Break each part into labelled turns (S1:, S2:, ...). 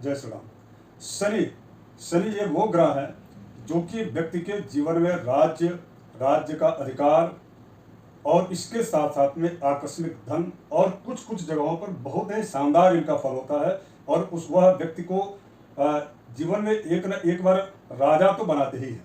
S1: जय श्री राम। शनि शनि ये वो ग्रह है जो कि व्यक्ति के जीवन में राज्य का अधिकार और इसके साथ साथ में आकस्मिक धन और कुछ कुछ जगहों पर बहुत ही शानदार इनका फल होता है। और वह व्यक्ति को जीवन में एक न एक बार राजा तो बनाते ही है।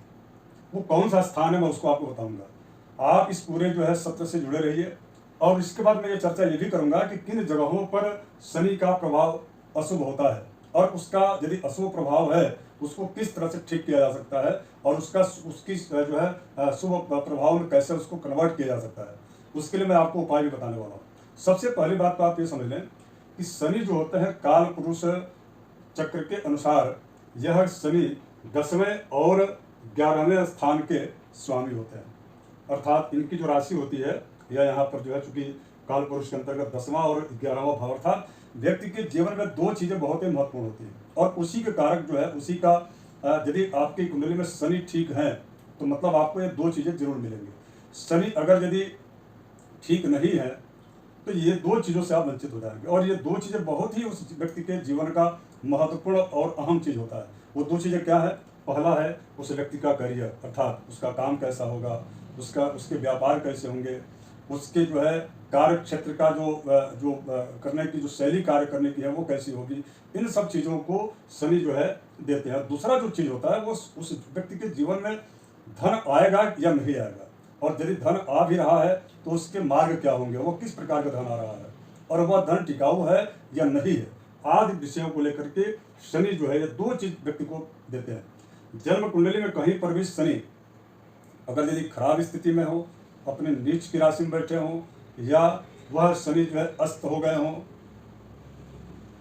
S1: वो कौन सा स्थान है मैं उसको आपको बताऊंगा। आप इस पूरे जो है सत्र से जुड़े रहिए। और इसके बाद मैं ये चर्चा ये भी करूंगा कि किन जगहों पर शनि का प्रभाव अशुभ होता है और उसका यदि अशुभ प्रभाव है उसको किस तरह से ठीक किया जा सकता है और उसकी जो है शुभ प्रभाव में कैसे उसको कन्वर्ट किया जा सकता है। उसके लिए मैं आपको उपाय भी बताने वाला हूँ। सबसे पहली बात तो आप ये समझ लें कि शनि जो होते हैं काल पुरुष चक्र के अनुसार यह शनि 10वें और 11वें स्थान के स्वामी होते हैं। अर्थात इनकी जो राशि होती है यह यहाँ पर जो है चूंकि काल पुरुष के अंतर्गत 10वां और 11वां भाव अर्थात व्यक्ति के जीवन में दो चीजें बहुत ही महत्वपूर्ण होती हैं और उसी के कारक जो है उसी का यदि आपकी कुंडली में शनि ठीक है तो मतलब आपको ये दो चीजें जरूर मिलेंगी। शनि अगर यदि ठीक नहीं है तो ये दो चीजों से आप वंचित हो जाएंगे और ये दो चीजें बहुत ही उस व्यक्ति के जीवन का महत्वपूर्ण और अहम चीज होता है। वो दो चीजें क्या है? पहला है उस व्यक्ति का करियर अर्थात उसका काम कैसा होगा, उसके व्यापार कैसे होंगे, उसके जो है कार्य क्षेत्र का जो करने की जो शैली कार्य करने की है वो कैसी होगी। इन सब चीज़ों को शनि जो है देते हैं। दूसरा जो चीज़ होता है वो उस व्यक्ति के जीवन में धन आएगा या नहीं आएगा और यदि धन आ भी रहा है तो उसके मार्ग क्या होंगे, वो किस प्रकार का धन आ रहा है और वह धन टिकाऊ है या नहीं है, आदि विषयों को लेकर के शनि जो है ये दो चीज व्यक्ति को देते हैं। जन्म कुंडली में कहीं पर भी शनि अगर यदि खराब स्थिति में हो, अपने नीच की राशि में बैठे हों या वह शनि जो है अस्त हो गए हों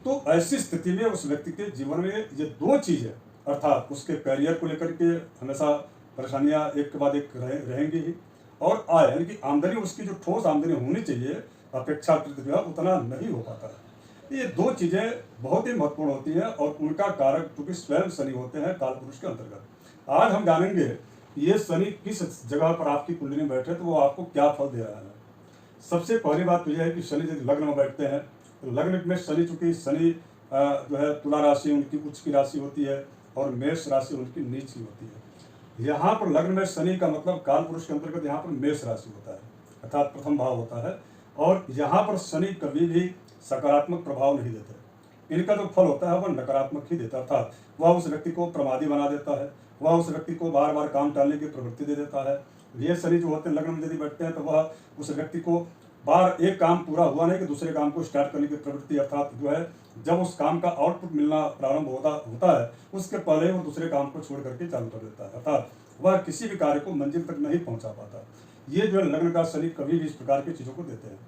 S1: तो ऐसी स्थिति में उस व्यक्ति के जीवन में ये दो चीजें अर्थात उसके करियर को लेकर के हमेशा परेशानियां एक के बाद एक रहेंगी ही और आय यानी कि आमदनी उसकी जो ठोस आमदनी होनी चाहिए अपेक्षाकृत जो है उतना नहीं हो पाता है। ये दो चीजें बहुत ही महत्वपूर्ण होती हैं और उनका कारक चूंकि स्वयं शनि होते हैं काल पुरुष के अंतर्गत। आज हम जानेंगे ये शनि किस जगह पर आपकी कुंडली में बैठे तो वो आपको क्या फल दे रहा है। सबसे पहली बात तो यह है कि शनि यदि लग्न में बैठते हैं तो लग्न में शनि चूंकि शनि जो है तुला राशि उनकी उच्च की राशि होती है और मेष राशि उनकी नीच की होती है। यहाँ पर लग्न में शनि का मतलब काल पुरुष के अंतर्गत यहाँ पर मेष राशि होता है अर्थात प्रथम भाव होता है और यहाँ पर शनि कभी भी सकारात्मक प्रभाव नहीं देते। इनका जो फल होता है वह नकारात्मक ही देता है अर्थात वह उस व्यक्ति को प्रमादी बना देता है, वह उस व्यक्ति को बार बार काम टालने की प्रवृत्ति दे देता है। ये शनि जो होते हैं लग्न में यदि बैठते हैं तो वह उस व्यक्ति को बार एक काम पूरा हुआ नहीं कि दूसरे काम को स्टार्ट करने की प्रवृत्ति अर्थात जो है जब उस काम का आउटपुट मिलना प्रारंभ होता है उसके पहले वो दूसरे काम को छोड़ करके चालू कर देता है अर्थात वह किसी भी कार्य को मंजिल तक नहीं पहुंचा पाता। ये जो है लग्न का शनि कभी भी इस प्रकार की चीजों को देते हैं।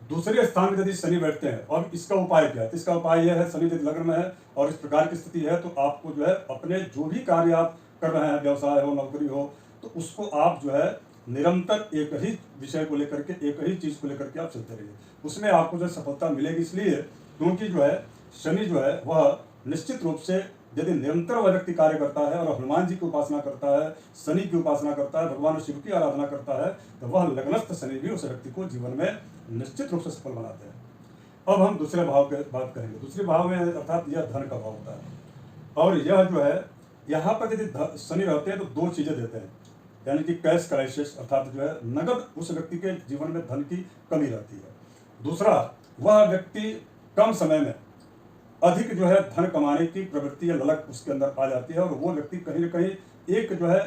S1: दूसरे स्थान में यदि शनि बैठते हैं और इसका उपाय क्या है? तो इसका उपाय यह है शनि यदि लग्न में है और इस प्रकार की स्थिति है तो आपको जो है अपने जो भी कार्य आप कर रहे हैं व्यवसाय हो नौकरी हो तो उसको आप जो है निरंतर एक ही विषय को लेकर के एक ही चीज को लेकर के आप चलते रहिए, उसमें आपको जो सफलता मिलेगी। इसलिए क्योंकि जो है शनि जो है वह निश्चित रूप से यदि निरंतर वह व्यक्ति कार्य करता है और हनुमान जी की उपासना करता है, शनि की उपासना करता है, भगवान शिव की आराधना करता है तो वह लग्नस्थ शनि भी उस व्यक्ति को जीवन में निश्चित रूप से सफल बनाते हैं। अब हम दूसरे भाव की बात करेंगे। दूसरे भाव में अर्थात यह धन का भाव होता है और यह जो है यहाँ पर यदि शनि रहते हैं तो दो चीजें देते हैं यानी कि कैश क्राइसिस अर्थात जो है नगद उस व्यक्ति के जीवन में धन की कमी रहती है। दूसरा वह व्यक्ति कम समय में अधिक जो है धन कमाने की प्रवृत्ति या ललक उसके अंदर आ जाती है और वो व्यक्ति कहीं न कहीं एक जो है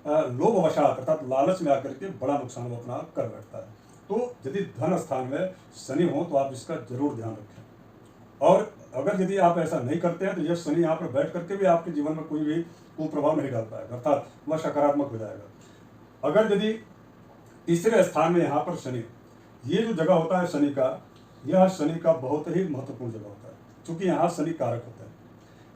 S1: लोभवशात अर्थात लालच में आकर के बड़ा नुकसान वो अपना कर बैठता है। तो यदि धन स्थान में शनि हो तो आप इसका जरूर ध्यान रखें और अगर यदि आप ऐसा नहीं करते हैं तो यह शनि यहाँ पर बैठ करके भी आपके जीवन में कोई भी कुप्रभाव नहीं डाल पाएगा अर्थात वह सकारात्मक हो जाएगा। अगर यदि तीसरे स्थान में यहाँ पर शनि, ये जो जगह होता है शनि का, यह शनि का बहुत ही महत्वपूर्ण जगह होता है क्योंकि यहाँ शनि कारक होते हैं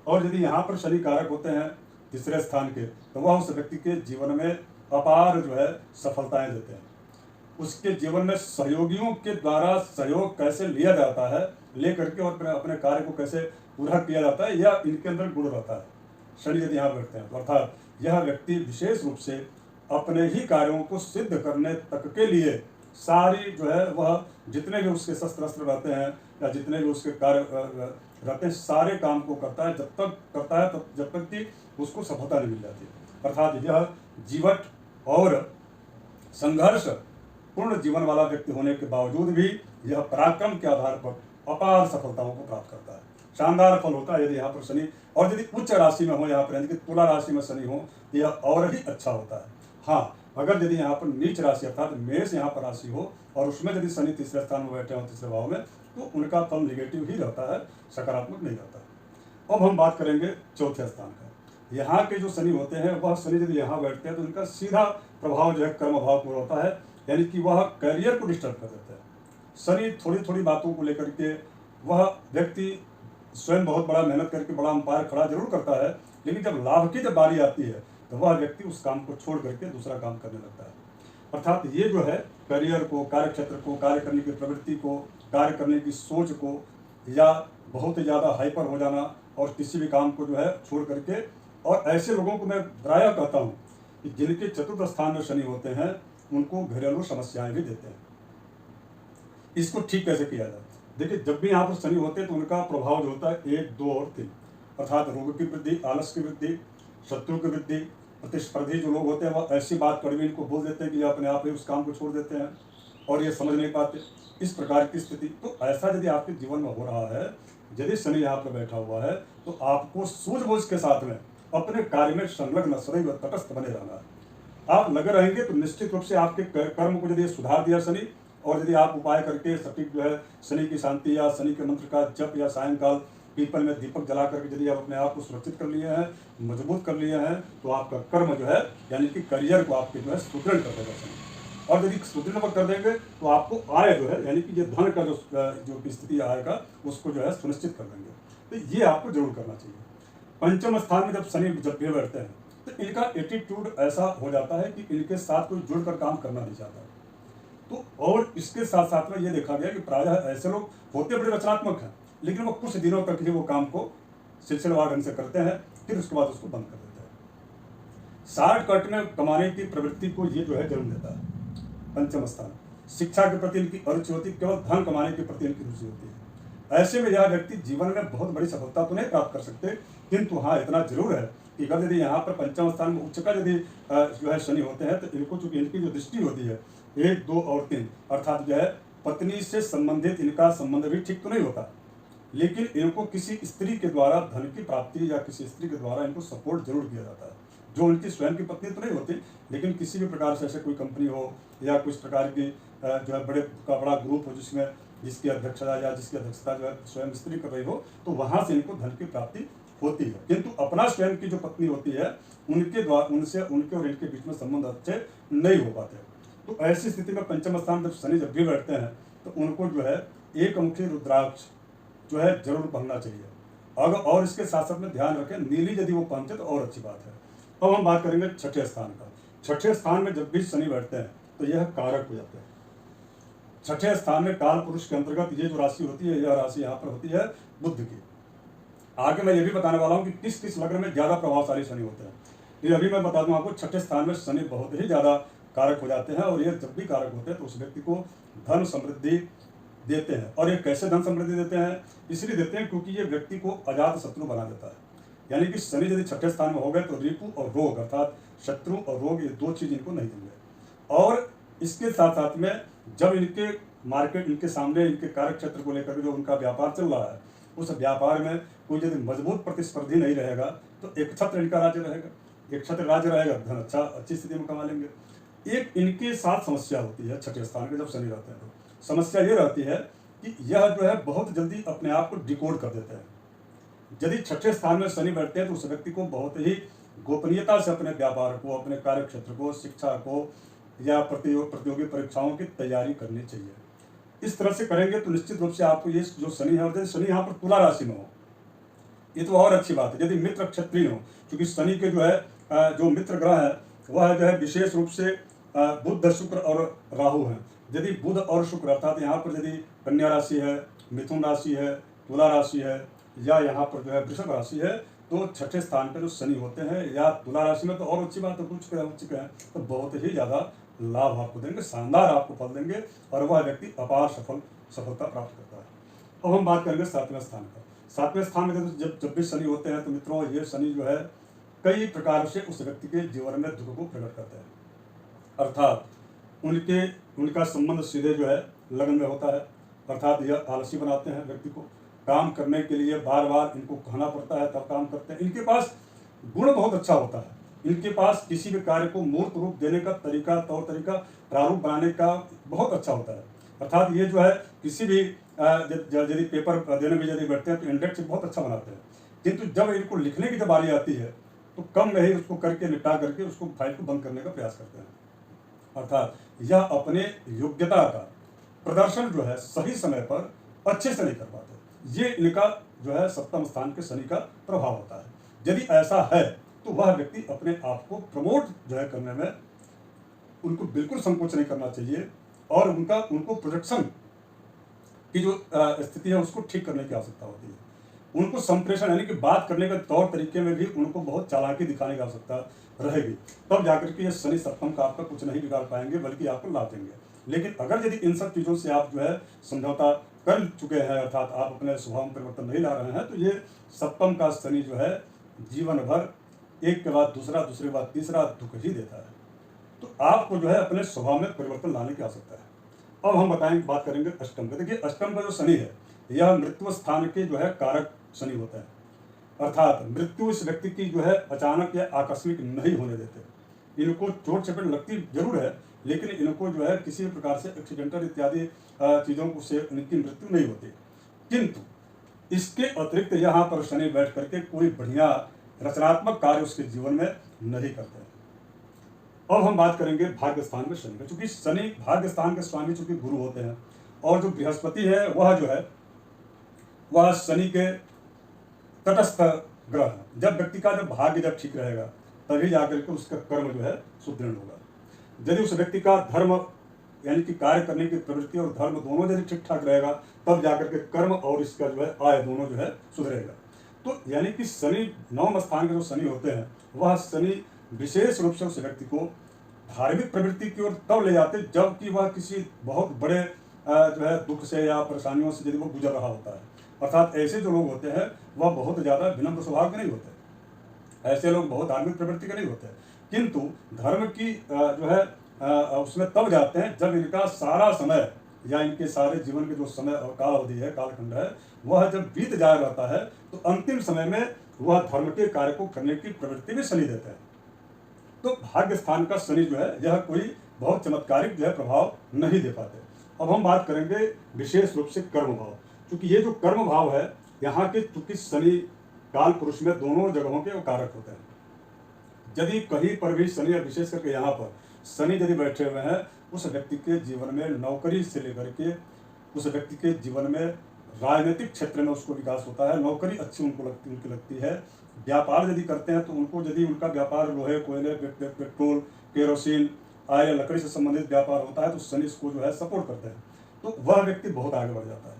S1: और यदि यहाँ पर शनि कारक होते हैं तीसरे स्थान के तो वह उस व्यक्ति के जीवन में अपार जो है सफलताएं देते हैं। उसके जीवन में सहयोगियों के द्वारा सहयोग कैसे लिया जाता है लेकर के और अपने कार्य को कैसे पूरा किया जाता है यह इनके अंदर गुण रहता है। शनि यदि यहाँ बैठते हैं अर्थात यह व्यक्ति विशेष रूप से अपने ही कार्यों को सिद्ध करने तक के लिए सारी जो है वह जितने भी उसके शस्त्र रहते हैं या जितने भी उसके कार्य रहते हैं, सारे काम को करता है, जब तक करता है तब जब तक कि उसको सफलता नहीं मिल जाती। अर्थात यह जीवट और संघर्ष पूर्ण जीवन वाला व्यक्ति होने के बावजूद भी यह पराक्रम के आधार पर अपार सफलताओं को प्राप्त करता है। शानदार फल होता है यदि यहाँ पर शनि, और यदि उच्च राशि में हो, यहाँ पर यानी कि तुला राशि में शनि हो, तो यह और ही अच्छा होता है। हाँ, अगर यदि यहाँ पर नीच राशि अर्थात मेष यहाँ पर राशि हो और उसमें यदि शनि तीसरे स्थान में बैठे हो, तीसरे भाव में, तो उनका फल निगेटिव ही रहता है, सकारात्मक नहीं रहता। अब हम बात करेंगे चौथे स्थान का। यहाँ के जो शनि होते हैं, वह शनि यदि यहाँ बैठते हैं तो उनका सीधा प्रभाव जो है कर्म भाव पर होता है, यानी कि वह करियर को डिस्टर्ब कर देते हैं। शनि थोड़ी थोड़ी बातों को लेकर के वह व्यक्ति स्वयं बहुत बड़ा मेहनत करके बड़ा अंपायर खड़ा जरूर करता है, लेकिन जब लाभ की जब बारी आती है तो वह व्यक्ति उस काम को छोड़ करके दूसरा काम करने लगता है। अर्थात ये जो है करियर को, कार्य क्षेत्र को, कार्य करने की प्रवृत्ति को, कार्य करने की सोच को, या बहुत ज़्यादा हाइपर हो जाना और किसी भी काम को जो है छोड़ करके, और ऐसे लोगों को मैं प्रायः कहता हूँ कि जिनके चतुर्थ स्थान में शनि होते हैं उनको घरेलू समस्याएं भी देते हैं। इसको ठीक कैसे किया जाए? देखिए, जब भी यहाँ पर शनि होते हैं तो उनका प्रभाव जो होता है 1, 2 और 3, अर्थात रोग की वृद्धि, आलस की वृद्धि, शत्रु की वृद्धि। प्रतिस्पर्धी जो लोग होते हैं वह ऐसी बात कड़वी इनको बोल देते हैं कि ये अपने आप ही उस काम को छोड़ देते हैं और ये समझ नहीं पाते, इस प्रकार की स्थिति। तो ऐसा यदि आपके जीवन में हो रहा है, यदि शनि यहाँ पर बैठा हुआ है, तो आपको सूझबूझ के साथ में अपने कार्य में संलग्न, सदैव तटस्थ बने रहना है। आप लगे रहेंगे तो निश्चित रूप से आपके कर्म को यदि सुधार दिया शनि, और यदि आप उपाय करके सटीक जो है शनि की शांति या शनि के मंत्र का जप, या सायंकाल पीपल में दीपक जला करके यदि आप अपने आप को सुरक्षित कर लिए हैं, मजबूत कर लिए हैं, तो आपका कर्म जो है यानी कि करियर को आपके जो है सुदृढ़ कर देगा शनि। और यदि सुदृढ़ कर देंगे तो आपको आय जो है यानी कि ये धन का जो स्थिति आएगा उसको जो है सुनिश्चित कर देंगे। तो ये आपको जरूर करना चाहिए। पंचम स्थान में जब शनि जब भी बैठते हैं तो इनका एटीट्यूड ऐसा हो जाता है कि इनके साथ कोई जुड़कर काम करना नहीं चाहता। तो और इसके साथ साथ में ये देखा गया कि प्रायः ऐसे लोग होते बड़े रचनात्मक हैं, लेकिन वो कुछ दिनों तक ही वो काम को सिलसिलेवार ढंग से करते हैं, फिर उसके बाद उसको बंद कर देते हैं। शॉर्टकट में कमाने की प्रवृत्ति को ये जो है जन्म देता है। पंचम स्थान, शिक्षा के प्रति इनकी अरुचि होती है, केवल धन कमाने के प्रति इनकी रुचि होती है। ऐसे में यह व्यक्ति जीवन में बहुत बड़ी सफलता तो नहीं प्राप्त कर सकते, किंतु हाँ इतना जरूर है कि अगर यदि यहाँ पर पंचम स्थान में उच्च का यदि जो है शनि होते हैं तो इनको चूंकि इनकी जो दृष्टि होती है 1, 2 और 3, अर्थात जो है पत्नी से संबंधित इनका संबंध भी ठीक तो नहीं होता, लेकिन इनको किसी स्त्री के द्वारा धन की प्राप्ति या किसी स्त्री के द्वारा इनको सपोर्ट जरूर किया जाता है, जो उनकी स्वयं की पत्नी तो नहीं होती, लेकिन किसी भी प्रकार से ऐसे कोई कंपनी हो या कुछ प्रकार की जो है बड़ा ग्रुप हो जिसकी अध्यक्षता या जिसकी अध्यक्षता जो है स्वयं स्त्री कर रही हो, तो वहाँ से इनको धन की प्राप्ति होती है। किंतु अपना स्वयं की जो पत्नी होती है उनके द्वारा उनसे उनके और इनके बीच में संबंध अच्छे नहीं हो पाते। तो ऐसी स्थिति में पंचम स्थान जब शनि जब भी बैठते हैं तो उनको जो है एक मुखी रुद्राक्ष जो है जरूर पहनना चाहिए। अगर और इसके साथ साथ में ध्यान रखें, नीली यदि वो पहनते तो और अच्छी बात है। अब हम बात करेंगे छठे स्थान का। छठे स्थान में जब भी शनि बैठते हैं तो यह कारक हो जाते हैं। छठे स्थान में काल पुरुष के अंतर्गत ये जो राशि होती है, यह राशि यहाँ पर होती है बुध की। आगे मैं ये भी बताने वाला हूँ कि किस किस लग्न में ज्यादा प्रभावशाली शनि होते हैं। ये अभी मैं बता दूं आपको, छठे स्थान में शनि बहुत ही ज्यादा कारक हो जाते हैं, और ये जब भी कारक होते हैं तो उस व्यक्ति को धन समृद्धि देते हैं। और ये कैसे धन समृद्धि देते हैं? इसलिए देते हैं क्योंकि ये व्यक्ति को अजात शत्रु बना देता है। यानी कि शनि यदि छठे स्थान में हो गए तो रिपु और रोग अर्थात शत्रु और रोग, ये दो चीज इनको नहीं देंगे। और इसके साथ साथ में जब इनके मार्केट इनके सामने इनके कार्य क्षेत्र को लेकर जो उनका व्यापार चल रहा है, उस व्यापार में कोई यदि मजबूत प्रतिस्पर्धी नहीं रहेगा तो एक छत्र इनका राज्य रहेगा, एक छत्र राज्य रहेगा, धन अच्छी स्थिति में कमा लेंगे। एक इनके साथ समस्या होती है छठे स्थान के जब शनि रहते हैं तो समस्या ये रहती है कि यह जो है बहुत जल्दी अपने आप को डिकोड कर देते हैं। यदि छठे स्थान में शनि बैठते हैं तो उस व्यक्ति को बहुत ही गोपनीयता से अपने व्यापार को, अपने कार्य क्षेत्र को, शिक्षा को या प्रतियोगी परीक्षाओं की तैयारी करनी चाहिए। इस तरह से करेंगे तो निश्चित रूप से आपको ये जो शनि है, और शनि यहाँ पर तुला राशि में हो, ये तो और अच्छी बात है। यदि मित्र क्षत्रिय हो, क्योंकि शनि के जो है जो मित्र ग्रह है वह जो है विशेष रूप से बुध, शुक्र और राहु हैं। यदि बुध और शुक्र अर्थात यहाँ पर यदि कन्या राशि है, मिथुन राशि है, तुला राशि है, या यहाँ पर जो है वृषभ राशि है, तो छठे स्थान पर जो शनि होते हैं या तुला राशि में तो और अच्छी बात है, उच्च ग्रह तो बहुत ही ज़्यादा लाभ आपको देंगे, शानदार आपको फल देंगे, और वह व्यक्ति अपार सफलता प्राप्त करता है। अब हम बात करेंगे सातवें स्थान का। 7वें स्थान में जब भी शनि होते हैं तो मित्रों ये शनि जो है कई प्रकार से उस व्यक्ति के जीवन में दुख को प्रकट करते हैं, अर्थात उनका संबंध सीधे जो है लगन में होता है, अर्थात यह आलसी बनाते हैं व्यक्ति को, काम करने के लिए बार बार इनको कहना पड़ता है तब काम करते हैं। इनके पास गुण बहुत अच्छा होता है, इनके पास किसी भी कार्य को मूर्त रूप देने का तरीका, तौर तरीका, प्रारूप बनाने का बहुत अच्छा होता है, अर्थात ये जो है किसी भी यदि पेपर देने में यदि बैठते हैं तो इंडेक्स बहुत अच्छा बनाते हैं, किंतु जब इनको लिखने की जब बारी आती है तो कम में ही उसको करके निपटा करके उसको फाइल को बंद करने का प्रयास करते हैं, अर्थात यह अपने योग्यता का प्रदर्शन जो है सही समय पर अच्छे से नहीं कर पाते। ये इनका जो है सप्तम स्थान के शनि का प्रभाव होता है। यदि ऐसा है तो वह व्यक्ति अपने आप को प्रमोट जो है करने में उनको बिल्कुल संकोच नहीं करना चाहिए और उनको प्रोजेक्शन की जो स्थिति है उसको ठीक करने की आवश्यकता होती है। उनको संप्रेषण यानी कि बात करने के तौर तरीके में भी उनको बहुत चालाकी दिखाने की आवश्यकता रहेगी, तब जाकर के ये शनि सप्तम का आपका कुछ नहीं बिगाड़ पाएंगे बल्कि आपको लाभ देंगे। लेकिन अगर यदि इन सब चीज़ों से आप जो है समझौता कर चुके हैं, अर्थात आप अपने स्वभाव में परिवर्तन नहीं ला रहे हैं, तो ये सप्तम का शनि जो है जीवन भर एक के बाद दूसरा, दूसरे के बाद तीसरा दुख ही देता है। तो आपको जो है अपने स्वभाव में परिवर्तन लाने की आवश्यकता है। अब हम बात करेंगे अष्टम का। देखिए अष्टम का जो शनि है यह मृत्यु स्थान के जो है कारक शनि होता है, अर्थात मृत्यु इस व्यक्ति की जो है अचानक या आकस्मिक नहीं होने देते। इनको चोट चपेट लगती जरूर है लेकिन इनको जो है किसी भी प्रकार से एक्सीडेंटल इत्यादि चीज़ों से इनकी मृत्यु नहीं होती, किंतु इसके अतिरिक्त यहाँ पर शनि बैठ करके कोई बढ़िया रचनात्मक कार्य उसके जीवन में नहीं करते। अब हम बात करेंगे भाग्य स्थान में शनि का। चूंकि शनि भाग्य स्थान के स्वामी चूंकि गुरु होते हैं और जो बृहस्पति है वह जो है वह शनि के तटस्थ ग्रह है। जब व्यक्ति का जब भाग्य जब ठीक रहेगा तभी जाकर के उसका कर्म जो है सुदृढ़ होगा। यदि उस व्यक्ति का धर्म यानी कि कार्य करने की प्रवृत्ति और धर्म दोनों यदि ठीक ठाक रहेगा तब जाकर के कर्म और इसका जो है आय दोनों जो है सुधरेगा। तो यानी कि शनि नवम स्थान के जो शनि होते हैं वह शनि विशेष रूप से उस व्यक्ति को धार्मिक प्रवृत्ति की ओर तब ले जाते जबकि वह किसी बहुत बड़े जो है दुख से या परेशानियों से यदि वो गुजर रहा होता है, अर्थात ऐसे जो लोग होते हैं वह बहुत ज़्यादा विनम्र स्वभाव के नहीं होते, ऐसे लोग बहुत धार्मिक प्रवृत्ति के नहीं होते, किंतु धर्म की जो है उसमें तब जाते हैं जब इनका सारा समय या इनके सारे जीवन के जो समय और काल अवधि है, कालखंड है, वह जब बीत जा रहता है तो अंतिम समय में वह धर्म के कार्य को करने की प्रवृत्ति में शनि देते हैं। तो भाग्य स्थान का शनि जो है यह कोई बहुत चमत्कारिक जो है प्रभाव नहीं दे पाते। अब हम बात करेंगे विशेष रूप से कर्म भाव। क्योंकि ये जो कर्म भाव है यहाँ के चूंकि शनि काल पुरुष में दोनों जगहों के वो कारक होते हैं। यदि कहीं पर भी शनि या विशेष करके यहाँ पर शनि यदि बैठे हुए हैं उस व्यक्ति के जीवन में नौकरी से लेकर के उस व्यक्ति के जीवन में राजनीतिक क्षेत्र में उसको विकास होता है, नौकरी अच्छी उनकी लगती है। व्यापार यदि करते हैं तो यदि उनका व्यापार लोहे कोयले पेट्रोल केरोसिन आय लकड़ी से संबंधित व्यापार होता है तो शनि इसको जो है सपोर्ट करते हैं, तो वह व्यक्ति बहुत आगे बढ़ जाता है।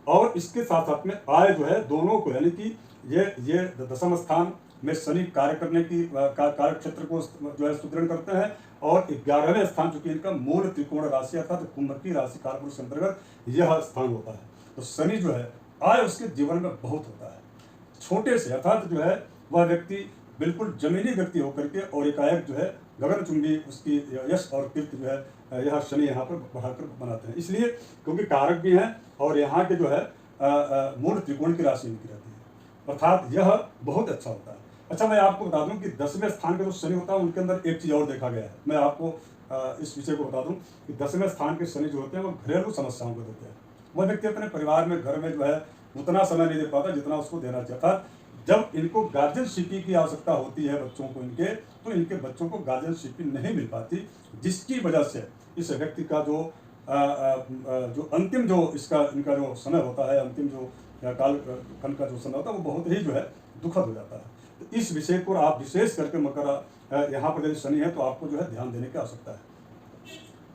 S1: और इसके साथ साथ में आय जो है दोनों को यानी कि ये दशम स्थान में शनि कार्य करने की कार्य क्षेत्र को जो है सुदृढ़ करते हैं और 11वें स्थान चूंकि इनका मूल त्रिकोण राशि अर्थात कुंभ की राशि कालपुरुष के अंतर्गत यह स्थान होता है। तो शनि जो है आय उसके जीवन में बहुत होता है, छोटे से अर्थात जो है वह व्यक्ति बिल्कुल जमीनी व्यक्ति होकर के और एकाएक जो है गगनचुंबी उसकी यश और कीर्ति जो है यह शनि यहाँ पर बढ़ाकर बनाते हैं, इसलिए क्योंकि कारक भी हैं और यहाँ के जो है मूल त्रिकोण की राशि इनकी रहती है, अर्थात यह बहुत अच्छा होता है। अच्छा मैं आपको बता दूं कि 10वें स्थान का जो शनि होता है उनके अंदर एक चीज़ और देखा गया है। मैं आपको इस विषय को बता दूं कि 10वें स्थान के शनि जो होते हैं वो घरेलू समस्याओं को देते हैं। वह व्यक्ति अपने परिवार में घर में जो है उतना समय नहीं दे पाता जितना उसको देना चाहिए था। जब इनको गार्जियनशिप की आवश्यकता होती है बच्चों को इनके, तो इनके बच्चों को गार्जियनशिप नहीं मिल पाती, जिसकी वजह से इस व्यक्ति का जो अंतिम जो इनका जो समय होता है, अंतिम जो कालखंड का जो समय होता है वो बहुत ही जो है दुखद हो जाता है। तो इस विषय को आप विशेष करके मकर यहाँ पर यदि शनि है तो आपको जो है ध्यान देने की आवश्यकता है।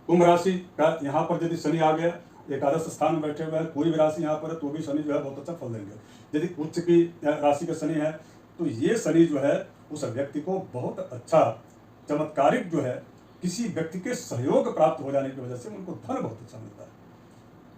S1: कुंभ राशि का यहाँ पर यदि शनि आ गया, एकादश स्थान में बैठे हुए हैं, कोई भी राशि यहाँ पर है तो भी शनि जो है बहुत अच्छा फल देंगे। यदि उच्च की राशि का शनि है तो ये शनि जो है उस व्यक्ति को बहुत अच्छा चमत्कारिक जो है किसी व्यक्ति के सहयोग प्राप्त हो जाने की वजह से उनको धन बहुत अच्छा मिलता है।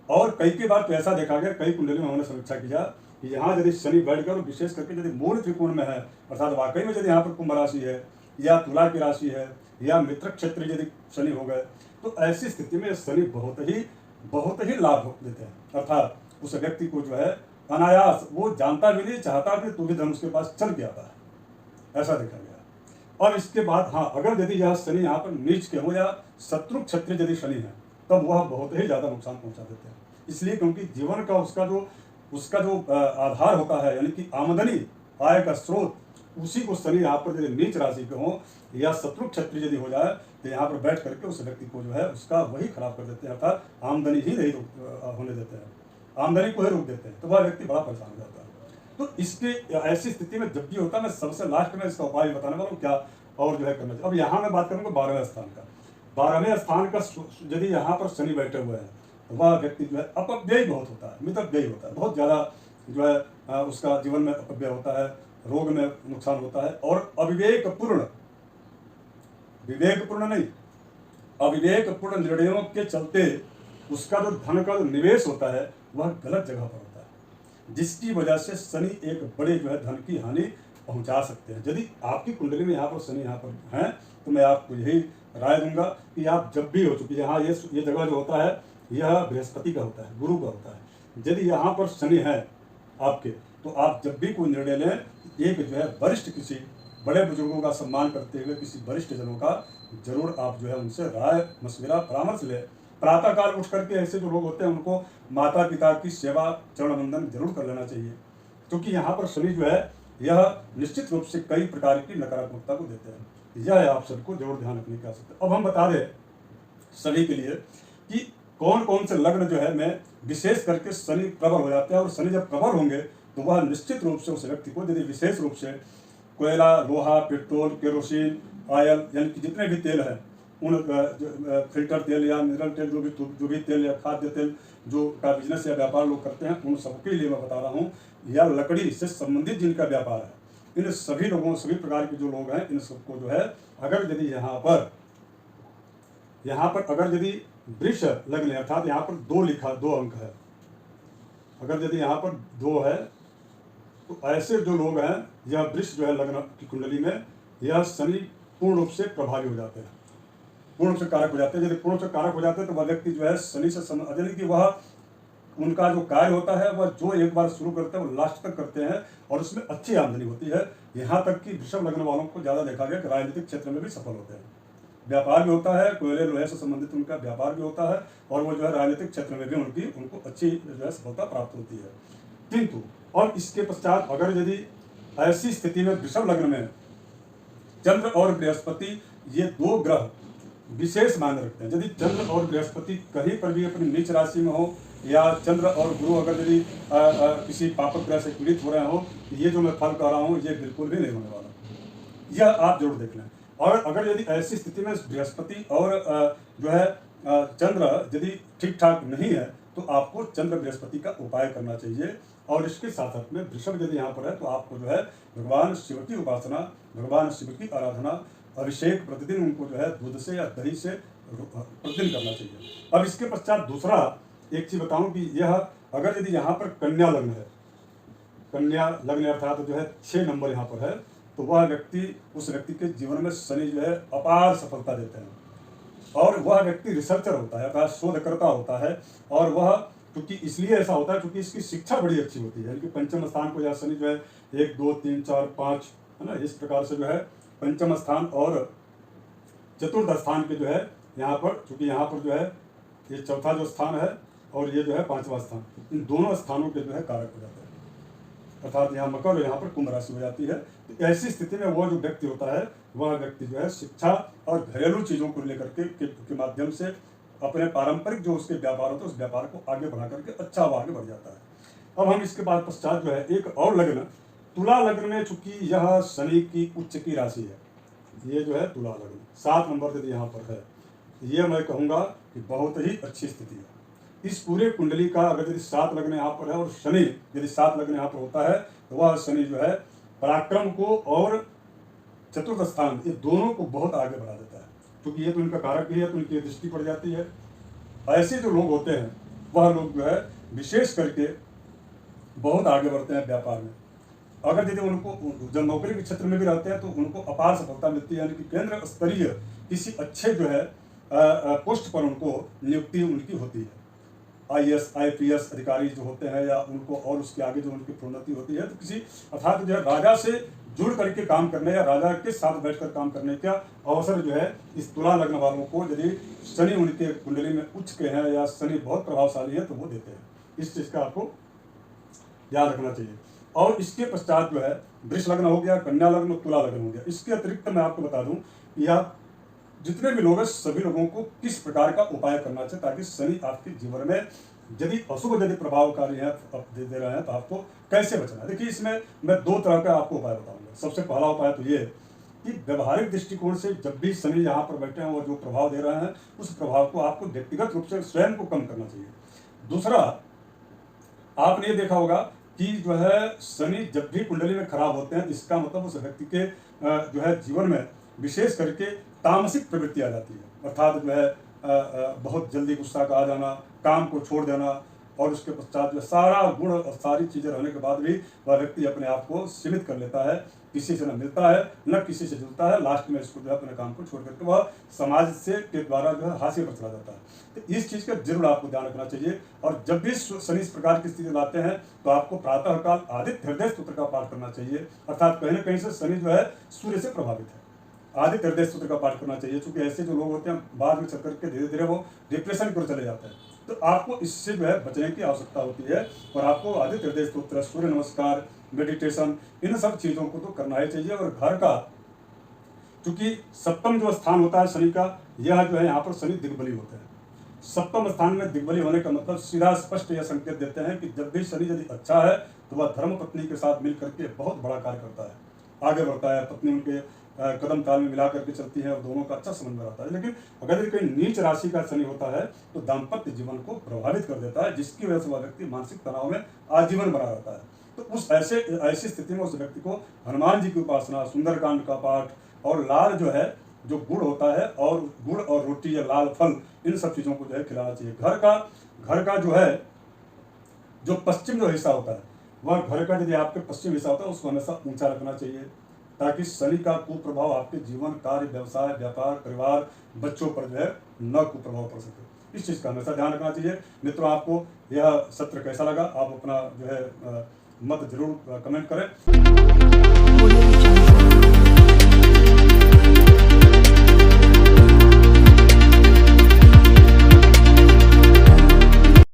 S1: और कई बार तो ऐसा देखा गया, कई कुंडली में हमने समीक्षा किया कि यहाँ यदि शनि बैठकर, विशेष करके यदि मूल त्रिकोण में है, अर्थात वाकई में यदि यहाँ पर कुंभ राशि है या तुला की राशि है या मित्र क्षेत्र यदि शनि हो गए, तो ऐसी स्थिति में शनि बहुत ही लाभ देते हैं। अर्थात उस व्यक्ति को जो है अनायास, वो जानता भी नहीं, चाहता भी, तो भी धन उसके पास चल के आता है, ऐसा देखा गया। और इसके बाद हाँ, अगर यदि यह शनि यहाँ पर नीच के हो या शत्रु क्षेत्र यदि शनि है, तब वह बहुत ही ज़्यादा नुकसान पहुँचा देते हैं। इसलिए क्योंकि जीवन का उसका जो आधार होता है, यानी कि आमदनी, आय का स्रोत, उसी को शनि यहाँ पर यदि नीच राशि के हो या शत्रु क्षेत्र यदि हो जाए, तो यहाँ पर बैठ करके उस व्यक्ति को जो है उसका वही खराब कर देते हैं, अर्थात आमदनी ही नहीं होने देते हैं, आमदनी को ही रोक देते हैं, तो वह व्यक्ति बड़ा परेशान हो जाता है। तो इसके ऐसी स्थिति में जब भी होता है, मैं सबसे लास्ट में इसका उपाय बताने वाला हूँ क्या और जो है करना चाहिए। अब यहाँ मैं बात करूँगा 12वें स्थान का। 12वें स्थान का यदि यहाँ पर शनि बैठे हुए हैं, तो वह व्यक्ति जो है अपव्यय बहुत होता है, मितव्ययी होता है, बहुत ज़्यादा जो है उसका जीवन में अपव्यय होता है, रोग में नुकसान होता है, और अविवेकपूर्ण निर्णयों के चलते उसका जो धन का जो निवेश होता है वह गलत जगह पर होता है, जिसकी वजह से शनि एक बड़े जो है धन की हानि पहुंचा सकते हैं। यदि आपकी कुंडली में यहाँ पर शनि यहाँ पर हैं, तो मैं आपको यही राय दूंगा कि आप जब भी हो, चूंकि यहाँ ये जगह जो होता है यह बृहस्पति का होता है, गुरु का होता है। यदि यहाँ पर शनि है आपके, तो आप जब भी कोई निर्णय लें, एक जो है वरिष्ठ, किसी बड़े बुजुर्गों का सम्मान करते हुए किसी वरिष्ठ जनों का जरूर आप जो है उनसे राय मशविरा परामर्श लें। प्रातःकाल उठ करके ऐसे जो लोग होते हैं उनको माता पिता की सेवा, चरण वंदन जरूर कर लेना चाहिए, क्योंकि यहाँ पर शनि जो है यह निश्चित रूप से कई प्रकार की नकारात्मकता को देते हैं। यह आप सबको जरूर ध्यान रखने की आवश्यकता है। अब हम बता दें सभी के लिए कि कौन कौन से लग्न जो है में विशेष करके शनि प्रबल हो जाते हैं, और शनि जब प्रबल होंगे तो वह निश्चित रूप से उस व्यक्ति को यदि विशेष रूप से कोयला, लोहा, पेट्रोल, केरोसिन, ऑयल, यानी कि जितने भी तेल हैं, उन फिल्टर तेल या मिनरल तेल, जो भी तेल या खाद्य तेल जो का बिजनेस या व्यापार लोग करते हैं, उन सबके लिए मैं बता रहा हूँ, या लकड़ी से संबंधित जिनका व्यापार है, इन सभी लोगों, सभी प्रकार के जो लोग हैं, इन सबको जो है अगर यदि यहाँ पर अगर यदि वृष लग्न है, अर्थात यहाँ पर 2 अंक है, अगर यदि यहाँ पर 2 है, तो ऐसे जो लोग हैं, यह वृष जो है लग्न की कुंडली में, यह शनि पूर्ण रूप से प्रभावी हो जाते हैं, पूर्ण रूप से कारक हो जाते हैं। यदि पूर्ण रूप से कारक हो जाते हैं तो वह व्यक्ति जो है शनि से यानी कि वह उनका जो कार्य होता है वह जो एक बार शुरू करते हैं वो लास्ट तक करते हैं, और उसमें अच्छी आमदनी होती है। यहाँ तक कि वृषभ लग्न वालों को ज़्यादा देखा गया कि राजनीतिक क्षेत्र में भी सफल होते हैं, व्यापार भी होता है, कोयले लोहे से संबंधित उनका व्यापार भी होता है, और वो जो है राजनीतिक क्षेत्र में भी उनको अच्छी जो है सफलता प्राप्त होती है। किंतु और इसके पश्चात अगर यदि ऐसी स्थिति में वृषभ लग्न में चंद्र और बृहस्पति, ये 2 ग्रह विशेष मायने रखते हैं। यदि चंद्र और बृहस्पति कहीं पर भी अपनी नीच राशि में हो, या चंद्र और गुरु अगर यदि किसी पापक ग्रह से पीड़ित हो रहे हो, तो ये जो मैं फल कह रहा हूँ ये बिल्कुल भी नहीं होने वाला, यह आप जरूर देख लें। और अगर यदि ऐसी स्थिति में बृहस्पति और जो है चंद्र यदि ठीक ठाक नहीं है, तो आपको चंद्र बृहस्पति का उपाय करना चाहिए। और इसके साथ साथ में वृषभ यदि यहाँ पर है, तो आपको जो है भगवान शिव की उपासना, भगवान शिव की आराधना, अभिषेक प्रतिदिन उनको जो है दूध से या दही से प्रतिदिन करना चाहिए। अब इसके पश्चात दूसरा एक चीज बताऊं कि यह अगर यदि यहाँ पर कन्या लग्न है, कन्या लग्न अर्थात जो है 6 नंबर यहाँ पर है, तो वह व्यक्ति, उस व्यक्ति के जीवन में शनि जो है अपार सफलता देते हैं, और वह व्यक्ति रिसर्चर होता है, अर्थात शोधकर्ता होता है। और वह क्योंकि इसलिए ऐसा होता है क्योंकि इसकी शिक्षा बड़ी अच्छी होती है, यानी कि पंचम स्थान को यह शनि जो है 1, 2, 3, 4, 5 है ना, इस प्रकार से जो है पंचम स्थान और चतुर्थ स्थान के जो है यहाँ पर, चूंकि यहाँ पर जो है ये चौथा जो स्थान है और ये जो है 5वां स्थान, इन दोनों स्थानों के जो है कारक हो जाते हैं, अर्थात यहाँ मकर और यहाँ पर कुंभ राशि हो जाती है। तो ऐसी स्थिति में वो जो व्यक्ति होता है, वह व्यक्ति जो है शिक्षा और घरेलू चीज़ों को लेकर के माध्यम से अपने पारंपरिक जो उसके व्यापार होते हैं उस व्यापार को आगे बढ़ा करके अच्छा वो आगे बढ़ जाता है। अब हम इसके बाद पश्चात जो है एक और लग्न, तुला लग्न में, चूंकि यह शनि की उच्च की राशि है, ये जो है तुला लग्न 7 नंबर यदि यहाँ पर है, ये मैं कहूँगा कि बहुत ही अच्छी स्थिति है। इस पूरे कुंडली का अगर यदि 7 लग्न यहाँ पर है और शनि यदि 7 लग्न यहाँ पर होता है, तो वह शनि जो है पराक्रम को और चतुर्थ स्थान, ये दोनों को बहुत आगे बढ़ा देता है, क्योंकि ये तो इनका कारक भी है, तो इनकी दृष्टि पड़ जाती है। ऐसे जो लोग होते हैं वह लोग जो है विशेष करके बहुत आगे बढ़ते हैं व्यापार में। अगर यदि उनको जब नौकरी के क्षेत्र में भी रहते हैं तो उनको अपार सफलता मिलती है, यानी कि केंद्र स्तरीय किसी अच्छे जो है पोस्ट पर उनको नियुक्ति उनकी होती है। आईएएस आईपीएस अधिकारी जो होते हैं या उनको और उसके आगे जो उनकी प्रोन्नति होती है, तो किसी अर्थात जो है राजा से जुड़ करके काम करने या राजा के साथ बैठकर काम करने का अवसर जो है इस तुला लग्न वालों को, यदि शनि उनके कुंडली में उच्च के हैं या शनि बहुत प्रभावशाली है तो वो देते हैं। इस चीज़ का आपको ध्यान रखना चाहिए। और इसके पश्चात जो है वृष लग्न हो गया, कन्या लग्न, तुला लग्न हो गया। इसके अतिरिक्त मैं आपको बता दूं कि आप जितने भी लोग हैं सभी लोगों को किस प्रकार का उपाय करना चाहिए ताकि शनि आपके जीवन में यदि अशुभ यदि प्रभावकारी है दे रहे हैं तो आपको कैसे बचना है। देखिए, इसमें मैं दो तरह का आपको उपाय बताऊंगा। सबसे पहला उपाय तो ये कि व्यवहारिक दृष्टिकोण से जब भी शनि यहाँ पर बैठे हैं और जो प्रभाव दे रहे हैं उस प्रभाव को आपको व्यक्तिगत रूप से स्वयं को कम करना चाहिए। दूसरा, आपने ये देखा होगा कि जो है शनि जब भी कुंडली में खराब होते हैं, इसका मतलब उस व्यक्ति के जो है जीवन में विशेष करके तामसिक प्रवृत्ति आ जाती है। अर्थात जो है बहुत जल्दी गुस्सा का आ जाना, काम को छोड़ देना, और उसके पश्चात जो सारा गुण और सारी चीज़ें रहने के बाद भी वह व्यक्ति अपने आप को सीमित कर लेता है, किसी से न मिलता है न किसी से जुड़ता है, लास्ट में इसको जो है अपने काम को छोड़ करके वह समाज से के द्वारा जो है हाशिए पर चला जाता है। तो इस चीज़ का जरूर आपको ध्यान रखना चाहिए। और जब भी शनि इस प्रकार की स्थिति लाते हैं तो आपको प्रातःकाल आदित्य हृदय स्तोत्र का पाठ करना चाहिए। अर्थात कहीं ना कहीं से शनि जो है सूर्य से प्रभावित है, आदित्य हृदय स्तोत्र का पाठ करना चाहिए। क्योंकि ऐसे जो लोग होते हैं बाद में चल करके धीरे धीरे वो डिप्रेशन की ओर चले जाते हैं, तो आपको इससे जो है बचने की आवश्यकता होती है। और आपको आदित्य हृदय स्तोत्र, सूर्य नमस्कार, मेडिटेशन, इन सब चीज़ों को तो करना ही चाहिए। और घर का, क्योंकि सप्तम जो स्थान होता है शनि का, यह जो है यहाँ पर शनि दिग्बली होते हैं। सप्तम स्थान में दिग्बली होने का मतलब सीधा स्पष्ट यह संकेत देते हैं कि जब भी शनि यदि अच्छा है तो वह धर्म पत्नी के साथ मिल करके बहुत बड़ा कार्य करता है, आगे बढ़ता है, पत्नी उनके कदम ताल में मिला करके चलती है और दोनों का अच्छा समन्वय रहता है। लेकिन अगर कोई नीच राशि का शनि होता है तो दाम्पत्य जीवन को प्रभावित कर देता है, जिसकी वजह से वह व्यक्ति मानसिक तनाव में आजीवन बना रहता है। तो उस ऐसी स्थिति में उस व्यक्ति को हनुमान जी की उपासना, सुंदरकांड का पाठ और लाल जो है जो गुड़ होता है और गुड़ और रोटी या लाल फल, इन सब चीज़ों को जो है खिलाना चाहिए। घर का जो है जो पश्चिम जो हिस्सा होता है, वह घर का यदि आपके पश्चिम हिस्सा होता है उसको हमेशा ऊंचा रखना चाहिए, ताकि शनि का कुप्रभाव आपके जीवन, कार्य, व्यवसाय, व्यापार, परिवार, बच्चों पर जो है न कुप्रभाव पड़ सके। इस चीज़ का हमेशा ध्यान रखना चाहिए। मित्रों, आपको यह सत्र कैसा लगा, आप अपना जो है मत जरूर कमेंट करें।